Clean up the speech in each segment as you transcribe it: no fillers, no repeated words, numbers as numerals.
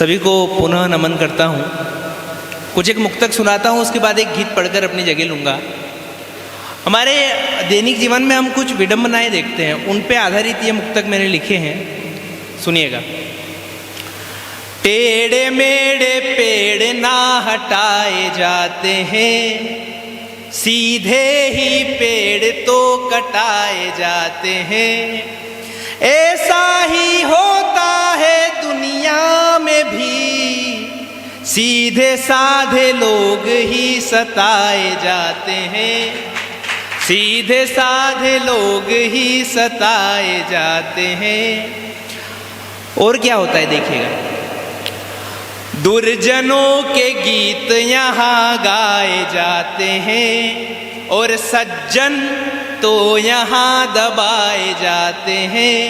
सभी को पुनः नमन करता हूँ। कुछ एक मुक्तक सुनाता हूँ, उसके बाद एक गीत पढ़कर अपनी जगह लूँगा। हमारे दैनिक जीवन में हम कुछ विडंबनाएं देखते हैं, उन पे आधारित ये मुक्तक मैंने लिखे हैं, सुनिएगा। टेढ़े मेढ़े पेड़ ना हटाए जाते हैं, सीधे ही पेड़ तो कटाए जाते हैं। ऐसा ही होता है दुनिया में भी, सीधे साधे लोग ही सताए जाते हैं। सीधे साधे लोग ही सताए जाते हैं। और क्या होता है देखिएगा। दुर्जनों के गीत यहाँ गाए जाते हैं और सज्जन तो यहाँ दबाए जाते हैं।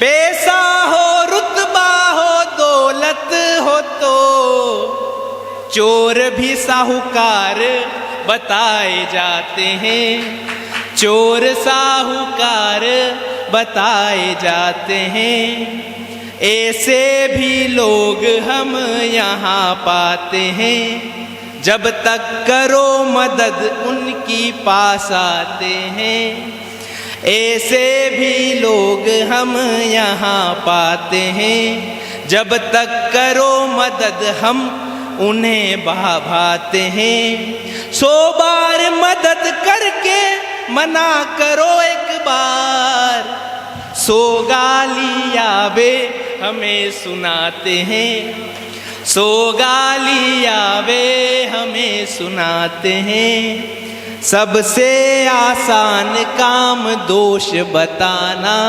पैसा हो, रुतबा हो, दौलत हो तो चोर भी साहूकार बताए जाते हैं। चोर साहूकार बताए जाते हैं। ऐसे भी लोग हम यहाँ पाते हैं, जब तक करो मदद उनकी पास आते हैं। ऐसे भी लोग हम यहाँ पाते हैं, जब तक करो मदद हम उन्हें भाते हैं। 100 बार मदद करके मना करो एक बार, 100 गालियाँ वे हमें सुनाते हैं। 100 गालियाँ वे हमें सुनाते हैं। सबसे आसान काम दोष बताना।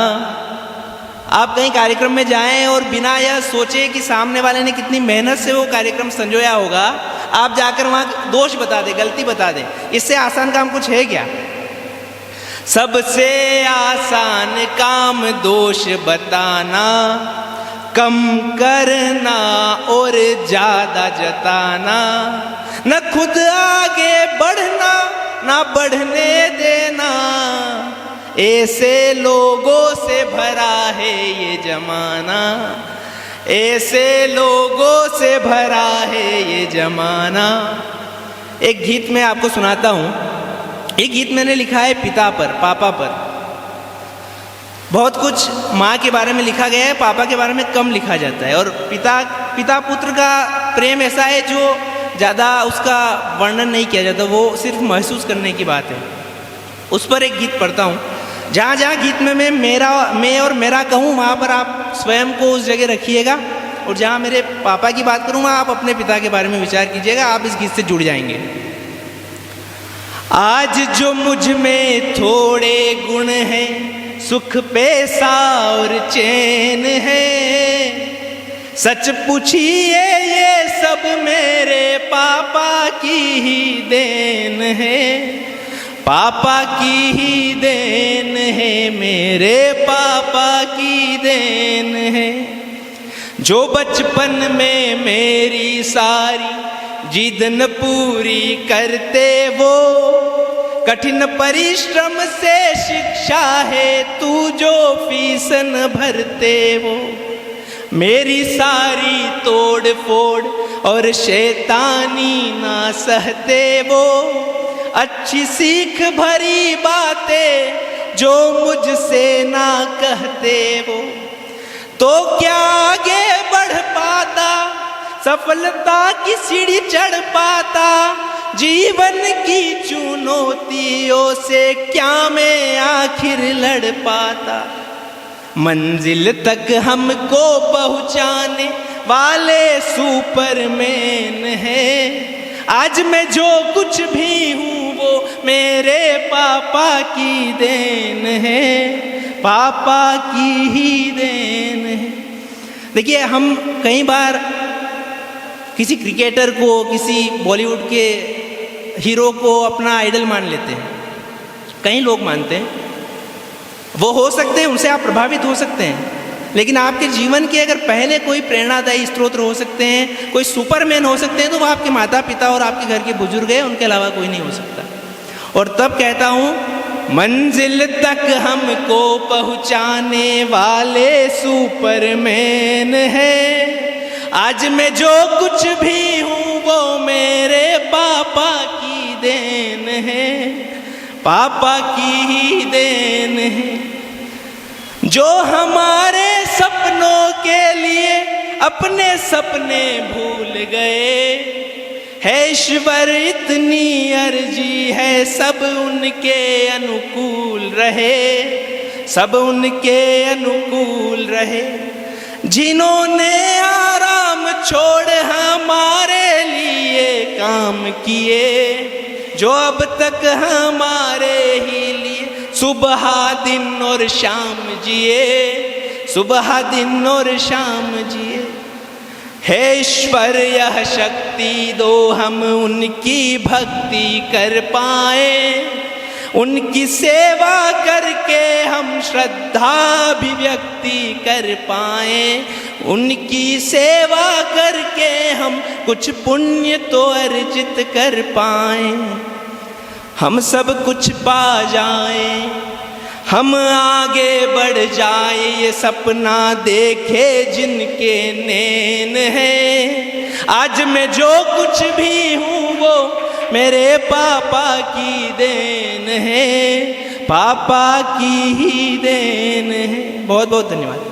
आप कहीं कार्यक्रम में जाएं और बिना यह सोचे कि सामने वाले ने कितनी मेहनत से वो कार्यक्रम संजोया होगा, आप जाकर वहाँ दोष बता दें, गलती बता दें। इससे आसान काम कुछ है क्या? सबसे आसान काम दोष बताना, कम करना और ज्यादा जताना। न खुद आगे बढ़ना, न बढ़ने देना। ऐसे लोगों से भरा है ये जमाना। ऐसे लोगों से भरा है ये जमाना। एक गीत मैं आपको सुनाता हूँ। एक गीत मैंने लिखा है पिता पर, पापा पर। बहुत कुछ माँ के बारे में लिखा गया है, पापा के बारे में कम लिखा जाता है। और पिता पुत्र का प्रेम ऐसा है जो ज़्यादा उसका वर्णन नहीं किया जाता, वो सिर्फ महसूस करने की बात है। उस पर एक गीत पढ़ता हूँ। जहाँ जहाँ गीत में मैं और मेरा कहूँ, वहाँ पर आप स्वयं को उस जगह रखिएगा। और जहाँ मेरे पापा की बात करूँ, वहाँ आप अपने पिता के बारे में विचार कीजिएगा। आप इस गीत से जुड़ जाएंगे। आज जो मुझ में थोड़े गुण हैं, सुख पैसा और चैन है। सच पूछिए ये सब मेरे पापा की ही देन है। पापा की ही देन है, मेरे पापा की देन है। जो बचपन में मेरी सारी जिद न पूरी करते वो, कठिन परिश्रम से शिक्षा है तू जो फीस न भरते वो। मेरी सारी तोड़ फोड़ और शैतानी ना सहते वो। अच्छी सीख भरी बातें जो मुझसे ना कहते वो। तो क्या आगे बढ़ पाता, सफलता की सीढ़ी चढ़ पाता। जीवन की चुनौतियों से क्या मैं आखिर लड़ पाता। मंजिल तक हमको पहुंचाने वाले सुपरमैन है। आज मैं जो कुछ भी हूँ वो मेरे पापा की देन है। पापा की ही देन है। देखिए, हम कई बार किसी क्रिकेटर को, किसी बॉलीवुड के हीरो को अपना आइडल मान लेते हैं। कई लोग मानते हैं, वो हो सकते हैं, उनसे आप प्रभावित हो सकते हैं। लेकिन आपके जीवन के अगर पहले कोई प्रेरणादायी स्रोत हो सकते हैं, कोई सुपरमैन हो सकते हैं, तो वो आपके माता पिता और आपके घर के बुजुर्ग हैं। उनके अलावा कोई नहीं हो सकता। और तब कहता हूँ, मंजिल तक हमको पहुँचाने वाले सुपरमैन है। आज मैं जो कुछ भी हूँ वो मेरे पापा की देन है, पापा की ही देन है, जो हमारे सपनों के लिए अपने सपने भूल गए। है ईश्वर इतनी अर्जी है सब उनके अनुकूल रहे, सब उनके अनुकूल रहे। जिन्होंने आराम छोड़ हमारे लिए काम किए, जो अब तक हमारे ही लिए सुबह दिन और शाम जिए, सुबह दिन और शाम जिए। हे ईश्वर यह शक्ति दो हम उनकी भक्ति कर पाए, उनकी सेवा करके हम श्रद्धा अभिव्यक्ति कर पाए, उनकी सेवा करके हम कुछ पुण्य तो अर्जित कर पाए। हम सब कुछ पा जाएं, हम आगे बढ़ जाए, ये सपना देखे जिनके नैन है। आज मैं जो कुछ भी हूँ वो मेरे पापा की देन है, पापा की ही देन है। बहुत बहुत धन्यवाद।